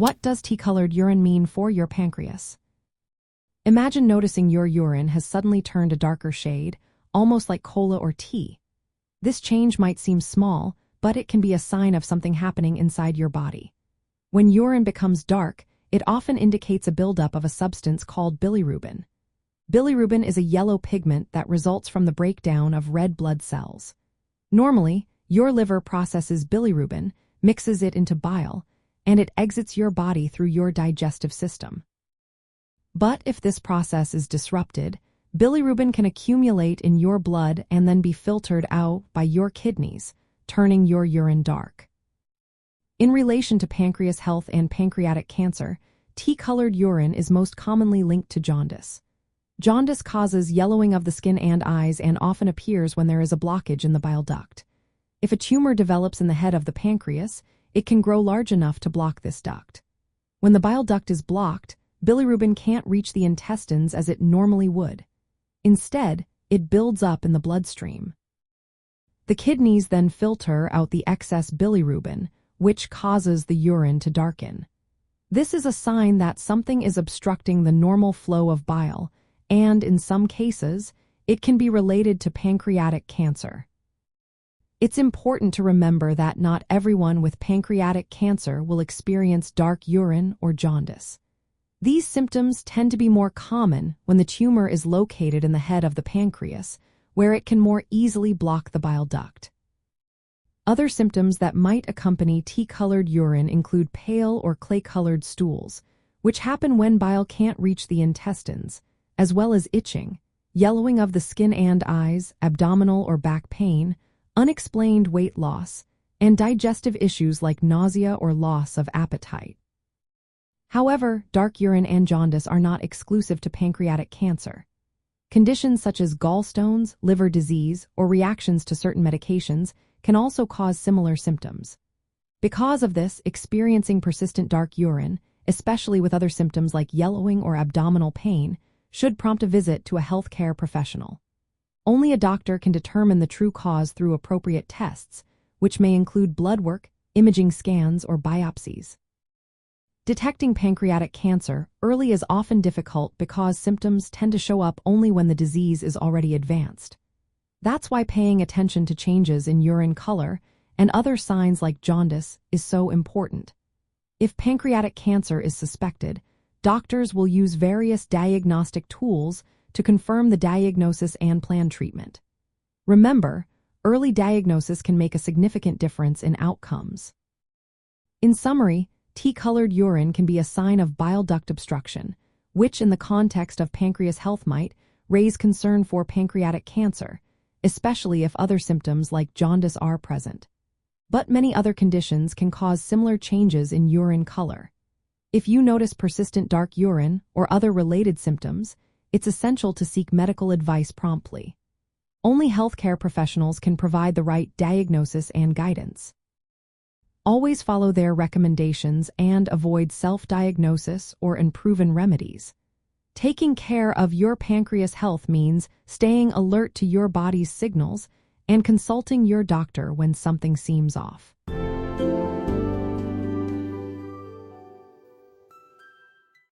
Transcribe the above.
What does tea-colored urine mean for your pancreas? Imagine noticing your urine has suddenly turned a darker shade, almost like cola or tea. This change might seem small, but it can be a sign of something happening inside your body. When urine becomes dark, it often indicates a buildup of a substance called bilirubin. Bilirubin is a yellow pigment that results from the breakdown of red blood cells. Normally, your liver processes bilirubin, mixes it into bile, and it exits your body through your digestive system. But if this process is disrupted, bilirubin can accumulate in your blood and then be filtered out by your kidneys, turning your urine dark. In relation to pancreas health and pancreatic cancer, tea-colored urine is most commonly linked to jaundice. Jaundice causes yellowing of the skin and eyes and often appears when there is a blockage in the bile duct. If a tumor develops in the head of the pancreas, it can grow large enough to block this duct. When the bile duct is blocked, bilirubin can't reach the intestines as it normally would. Instead, it builds up in the bloodstream. The kidneys then filter out the excess bilirubin, which causes the urine to darken. This is a sign that something is obstructing the normal flow of bile, and in some cases, it can be related to pancreatic cancer. It's important to remember that not everyone with pancreatic cancer will experience dark urine or jaundice. These symptoms tend to be more common when the tumor is located in the head of the pancreas, where it can more easily block the bile duct. Other symptoms that might accompany tea-colored urine include pale or clay-colored stools, which happen when bile can't reach the intestines, as well as itching, yellowing of the skin and eyes, abdominal or back pain, unexplained weight loss, and digestive issues like nausea or loss of appetite. However, dark urine and jaundice are not exclusive to pancreatic cancer. Conditions such as gallstones, liver disease, or reactions to certain medications can also cause similar symptoms. Because of this, experiencing persistent dark urine, especially with other symptoms like yellowing or abdominal pain, should prompt a visit to a healthcare professional. Only a doctor can determine the true cause through appropriate tests, which may include blood work, imaging scans, or biopsies. Detecting pancreatic cancer early is often difficult because symptoms tend to show up only when the disease is already advanced. That's why paying attention to changes in urine color and other signs like jaundice is so important. If pancreatic cancer is suspected, doctors will use various diagnostic tools to confirm the diagnosis and plan treatment. Remember, early diagnosis can make a significant difference in outcomes. In summary, tea-colored urine can be a sign of bile duct obstruction, which in the context of pancreas health might raise concern for pancreatic cancer, especially if other symptoms like jaundice are present. But many other conditions can cause similar changes in urine color. If you notice persistent dark urine or other related symptoms, it's essential to seek medical advice promptly. Only healthcare professionals can provide the right diagnosis and guidance. Always follow their recommendations and avoid self-diagnosis or unproven remedies. Taking care of your pancreas health means staying alert to your body's signals and consulting your doctor when something seems off.